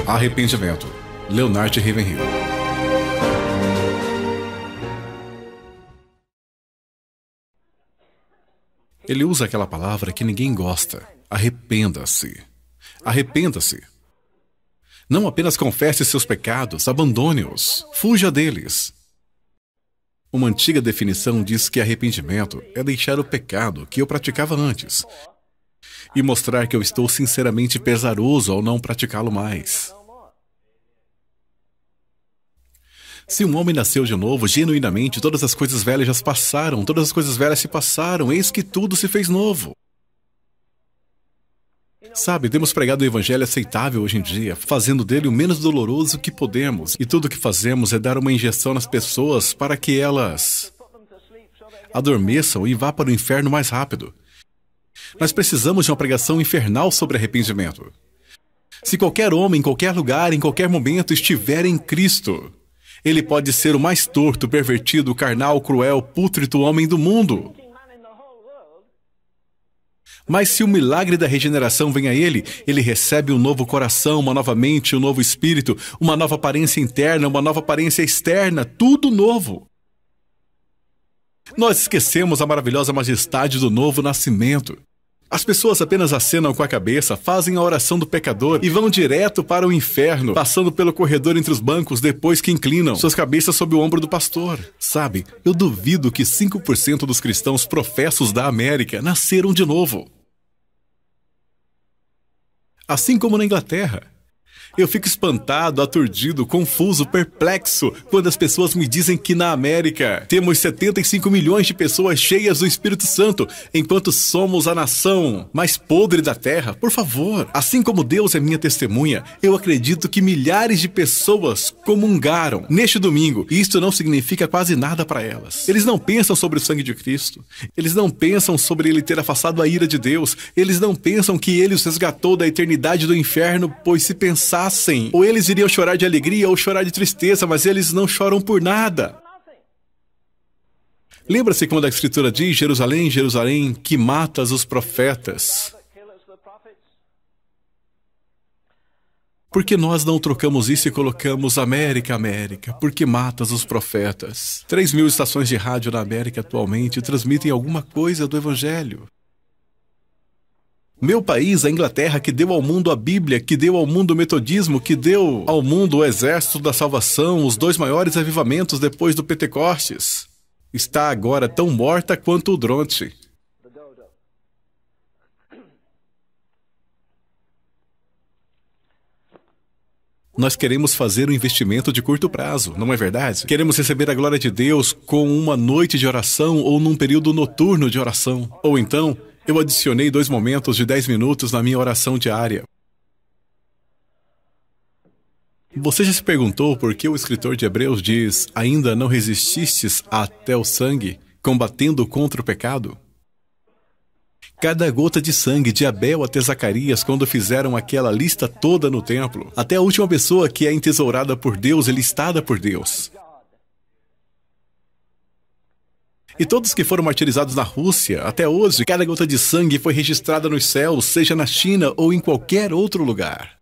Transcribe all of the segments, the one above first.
Arrependimento. Leonard Ravenhill. Ele usa aquela palavra que ninguém gosta. Arrependa-se. Arrependa-se. Não apenas confesse seus pecados, abandone-os. Fuja deles. Uma antiga definição diz que arrependimento é deixar o pecado que eu praticava antes e mostrar que eu estou sinceramente pesaroso ao não praticá-lo mais. Se um homem nasceu de novo, genuinamente, todas as coisas velhas já se passaram, todas as coisas velhas se passaram, eis que tudo se fez novo. Sabe, temos pregado o evangelho aceitável hoje em dia, fazendo dele o menos doloroso que podemos, e tudo o que fazemos é dar uma injeção nas pessoas para que elas adormeçam e vá para o inferno mais rápido. Nós precisamos de uma pregação infernal sobre arrependimento. Se qualquer homem, em qualquer lugar, em qualquer momento estiver em Cristo, ele pode ser o mais torto, pervertido, carnal, cruel, pútrido homem do mundo. Mas se o milagre da regeneração vem a ele, ele recebe um novo coração, uma nova mente, um novo espírito, uma nova aparência interna, uma nova aparência externa, tudo novo. Nós esquecemos a maravilhosa majestade do novo nascimento. As pessoas apenas acenam com a cabeça, fazem a oração do pecador e vão direto para o inferno, passando pelo corredor entre os bancos depois que inclinam suas cabeças sob o ombro do pastor. Sabe, eu duvido que 5% dos cristãos professos da América nasceram de novo. Assim como na Inglaterra. Eu fico espantado, aturdido, confuso, perplexo quando as pessoas me dizem que na América temos 75 milhões de pessoas cheias do Espírito Santo, enquanto somos a nação mais podre da terra. Por favor, assim como Deus é minha testemunha, eu acredito que milhares de pessoas comungaram neste domingo, e isto não significa quase nada para elas. Eles não pensam sobre o sangue de Cristo, eles não pensam sobre ele ter afastado a ira de Deus, eles não pensam que ele os resgatou da eternidade do inferno, pois se pensassem, ou eles iriam chorar de alegria ou chorar de tristeza, mas eles não choram por nada. Lembra-se quando a Escritura diz, Jerusalém, Jerusalém, que matas os profetas? Por que nós não trocamos isso e colocamos América, América? Por que matas os profetas? 3.000 estações de rádio na América atualmente transmitem alguma coisa do Evangelho. Meu país, a Inglaterra, que deu ao mundo a Bíblia, que deu ao mundo o metodismo, que deu ao mundo o Exército da Salvação, os 2 maiores avivamentos depois do Pentecostes, está agora tão morta quanto o Dronte. Nós queremos fazer um investimento de curto prazo, não é verdade? Queremos receber a glória de Deus com uma noite de oração ou num período noturno de oração. Ou então, eu adicionei 2 momentos de 10 minutos na minha oração diária. Você já se perguntou por que o escritor de Hebreus diz, ainda não resististes até o sangue, combatendo contra o pecado? Cada gota de sangue de Abel até Zacarias, quando fizeram aquela lista toda no templo, até a última pessoa que é entesourada por Deus e listada por Deus. E todos que foram martirizados na Rússia, até hoje, cada gota de sangue foi registrada nos céus, seja na China ou em qualquer outro lugar.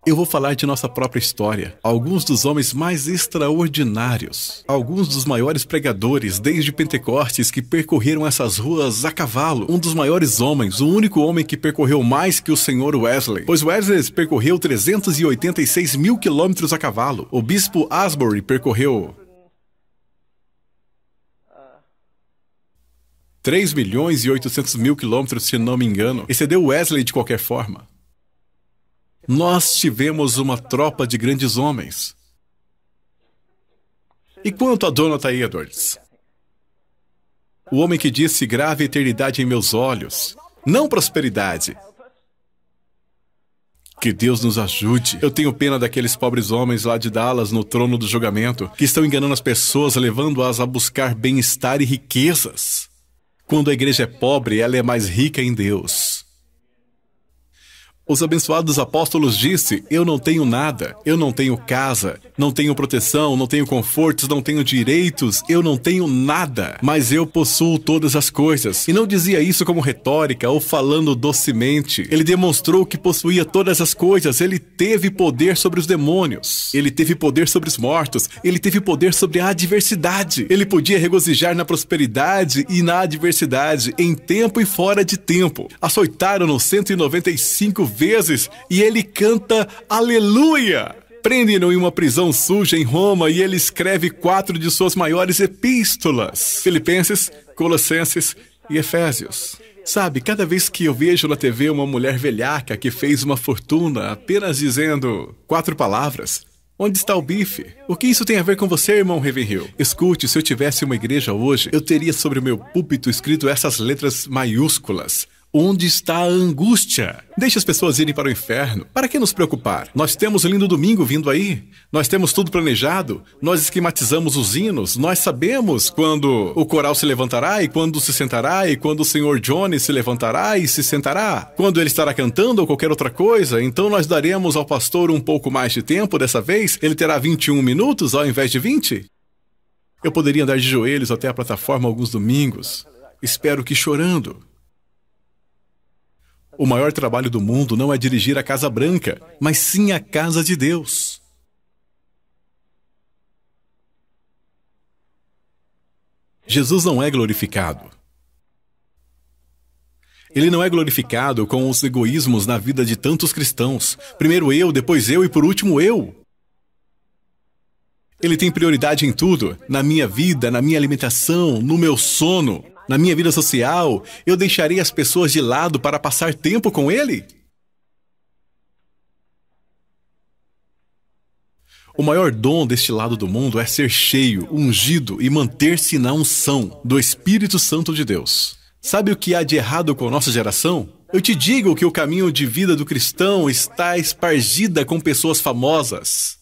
Eu vou falar de nossa própria história. Alguns dos homens mais extraordinários, alguns dos maiores pregadores desde Pentecostes que percorreram essas ruas a cavalo. Um dos maiores homens, o único homem que percorreu mais que o Sr. Wesley, pois Wesley percorreu 386 mil quilômetros a cavalo. O bispo Asbury percorreu 3.800.000 quilômetros, se não me engano. Excedeu Wesley de qualquer forma. Nós tivemos uma tropa de grandes homens. E quanto a Jonathan Edwards? O homem que disse, grave a eternidade em meus olhos, não prosperidade. Que Deus nos ajude. Eu tenho pena daqueles pobres homens lá de Dallas, no trono do julgamento, que estão enganando as pessoas, levando-as a buscar bem-estar e riquezas. Quando a igreja é pobre, ela é mais rica em Deus. Os abençoados apóstolos disse: eu não tenho nada, eu não tenho casa, não tenho proteção, não tenho confortos, não tenho direitos, eu não tenho nada, mas eu possuo todas as coisas. E não dizia isso como retórica ou falando docemente. Ele demonstrou que possuía todas as coisas. Ele teve poder sobre os demônios, ele teve poder sobre os mortos, ele teve poder sobre a adversidade. Ele podia regozijar na prosperidade e na adversidade, em tempo e fora de tempo. Açoitaram-no 195 vezes e ele canta aleluia. Prendem-no em uma prisão suja em Roma e ele escreve 4 de suas maiores epístolas: Filipenses, Colossenses e Efésios. Sabe, cada vez que eu vejo na TV uma mulher velhaca que fez uma fortuna apenas dizendo 4 palavras: onde está o bife? O que isso tem a ver com você, irmão Ravenhill? Escute, se eu tivesse uma igreja hoje, eu teria sobre o meu púlpito escrito essas letras maiúsculas: onde está a angústia? Deixe as pessoas irem para o inferno. Para que nos preocupar? Nós temos um lindo domingo vindo aí. Nós temos tudo planejado. Nós esquematizamos os hinos. Nós sabemos quando o coral se levantará e quando se sentará e quando o Sr. Johnny se levantará e se sentará. Quando ele estará cantando ou qualquer outra coisa, então nós daremos ao pastor um pouco mais de tempo dessa vez. Ele terá 21 minutos ao invés de 20. Eu poderia andar de joelhos até a plataforma alguns domingos. Espero que chorando. O maior trabalho do mundo não é dirigir a Casa Branca, mas sim a casa de Deus. Jesus não é glorificado. Ele não é glorificado com os egoísmos na vida de tantos cristãos. Primeiro eu, depois eu e por último eu. Ele tem prioridade em tudo, na minha vida, na minha alimentação, no meu sono. Na minha vida social, eu deixarei as pessoas de lado para passar tempo com ele? O maior dom deste lado do mundo é ser cheio, ungido e manter-se na unção do Espírito Santo de Deus. Sabe o que há de errado com a nossa geração? Eu te digo que o caminho de vida do cristão está espargida com pessoas famosas.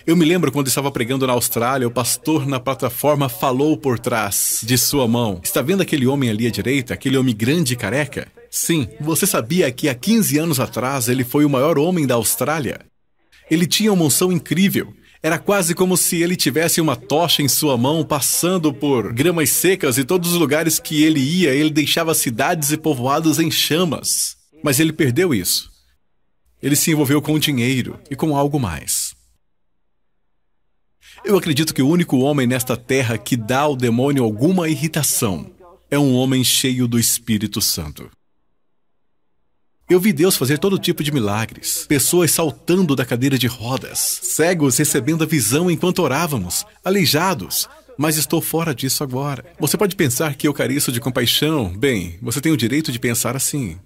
Eu me lembro quando estava pregando na Austrália, o pastor na plataforma falou por trás de sua mão: está vendo aquele homem ali à direita, aquele homem grande e careca? Sim, você sabia que há 15 anos atrás ele foi o maior homem da Austrália? Ele tinha uma unção incrível. Era quase como se ele tivesse uma tocha em sua mão, passando por gramas secas e todos os lugares que ele ia, ele deixava cidades e povoados em chamas. Mas ele perdeu isso. Ele se envolveu com dinheiro e com algo mais. Eu acredito que o único homem nesta terra que dá ao demônio alguma irritação é um homem cheio do Espírito Santo. Eu vi Deus fazer todo tipo de milagres. Pessoas saltando da cadeira de rodas, cegos recebendo a visão enquanto orávamos, aleijados. Mas estou fora disso agora. Você pode pensar que eu careço de compaixão. Bem, você tem o direito de pensar assim.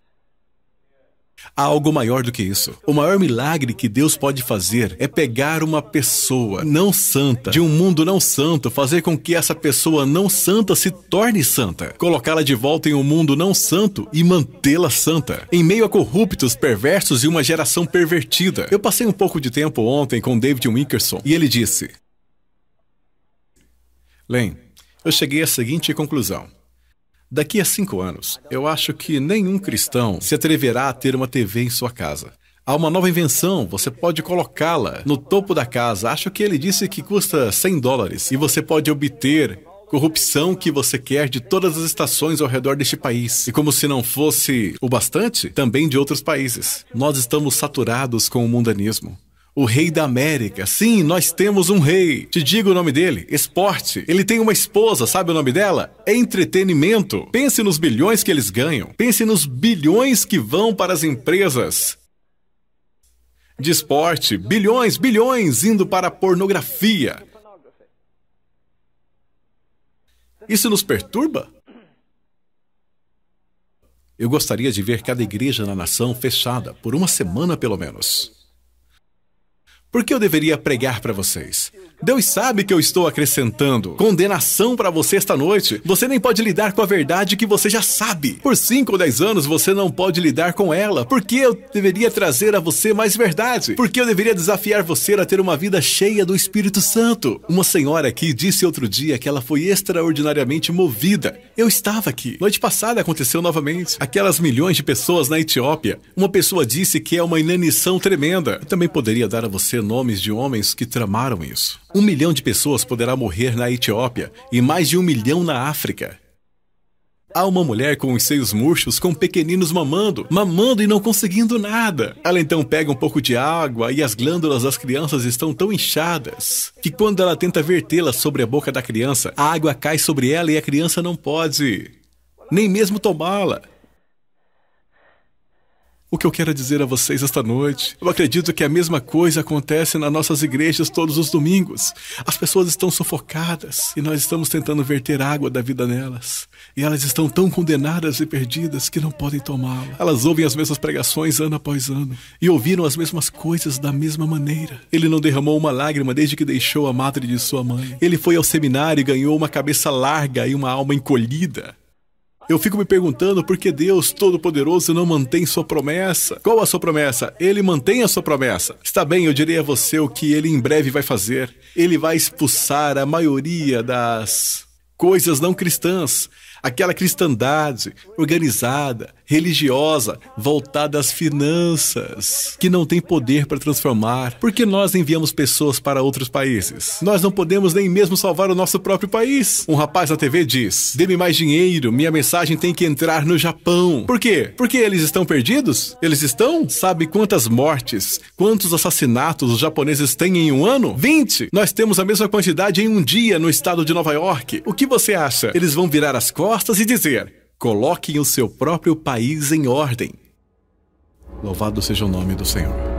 Há algo maior do que isso. O maior milagre que Deus pode fazer é pegar uma pessoa não santa, de um mundo não santo, fazer com que essa pessoa não santa se torne santa, colocá-la de volta em um mundo não santo e mantê-la santa, em meio a corruptos, perversos e uma geração pervertida. Eu passei um pouco de tempo ontem com David Wilkerson e ele disse: Len, eu cheguei à seguinte conclusão. Daqui a 5 anos, eu acho que nenhum cristão se atreverá a ter uma TV em sua casa. Há uma nova invenção, você pode colocá-la no topo da casa. Acho que ele disse que custa $100 e você pode obter corrupção que você quer de todas as estações ao redor deste país. E como se não fosse o bastante, também de outros países. Nós estamos saturados com o mundanismo. O rei da América. Sim, nós temos um rei. Te digo o nome dele: esporte. Ele tem uma esposa, sabe o nome dela? Entretenimento. Pense nos bilhões que eles ganham. Pense nos bilhões que vão para as empresas de esporte. Bilhões, bilhões indo para a pornografia. Isso nos perturba? Eu gostaria de ver cada igreja na nação fechada por uma semana pelo menos. Por que eu deveria pregar para vocês? Deus sabe que eu estou acrescentando condenação para você esta noite. Você nem pode lidar com a verdade que você já sabe. Por 5 ou 10 anos você não pode lidar com ela. Por que eu deveria trazer a você mais verdade? Por que eu deveria desafiar você a ter uma vida cheia do Espírito Santo? Uma senhora aqui disse outro dia que ela foi extraordinariamente movida. Eu estava aqui. Noite passada aconteceu novamente. Aquelas milhões de pessoas na Etiópia. Uma pessoa disse que é uma inanição tremenda. Eu também poderia dar a você nomes de homens que tramaram isso. 1 milhão de pessoas poderá morrer na Etiópia e mais de 1 milhão na África. Há uma mulher com os seios murchos, com pequeninos mamando e não conseguindo nada. Ela então pega um pouco de água e as glândulas das crianças estão tão inchadas que quando ela tenta vertê-la sobre a boca da criança, a água cai sobre ela e a criança não pode nem mesmo tomá-la. O que eu quero dizer a vocês esta noite, eu acredito que a mesma coisa acontece nas nossas igrejas todos os domingos. As pessoas estão sufocadas e nós estamos tentando verter água da vida nelas. E elas estão tão condenadas e perdidas que não podem tomá-la. Elas ouvem as mesmas pregações ano após ano e ouviram as mesmas coisas da mesma maneira. Ele não derramou uma lágrima desde que deixou a madre de sua mãe. Ele foi ao seminário e ganhou uma cabeça larga e uma alma encolhida. Eu fico me perguntando por que Deus Todo-Poderoso não mantém sua promessa. Qual a sua promessa? Ele mantém a sua promessa. Está bem, eu direi a você o que ele em breve vai fazer. Ele vai expulsar a maioria das coisas não cristãs. Aquela cristandade organizada, religiosa, voltada às finanças, que não tem poder para transformar. Por que nós enviamos pessoas para outros países? Nós não podemos nem mesmo salvar o nosso próprio país. Um rapaz na TV diz: dê-me mais dinheiro, minha mensagem tem que entrar no Japão. Por quê? Porque eles estão perdidos? Eles estão? Sabe quantas mortes, quantos assassinatos os japoneses têm em um ano? 20! Nós temos a mesma quantidade em um dia no estado de Nova York. O que você acha? Eles vão virar as costas e dizer: coloquem o seu próprio país em ordem. Louvado seja o nome do Senhor.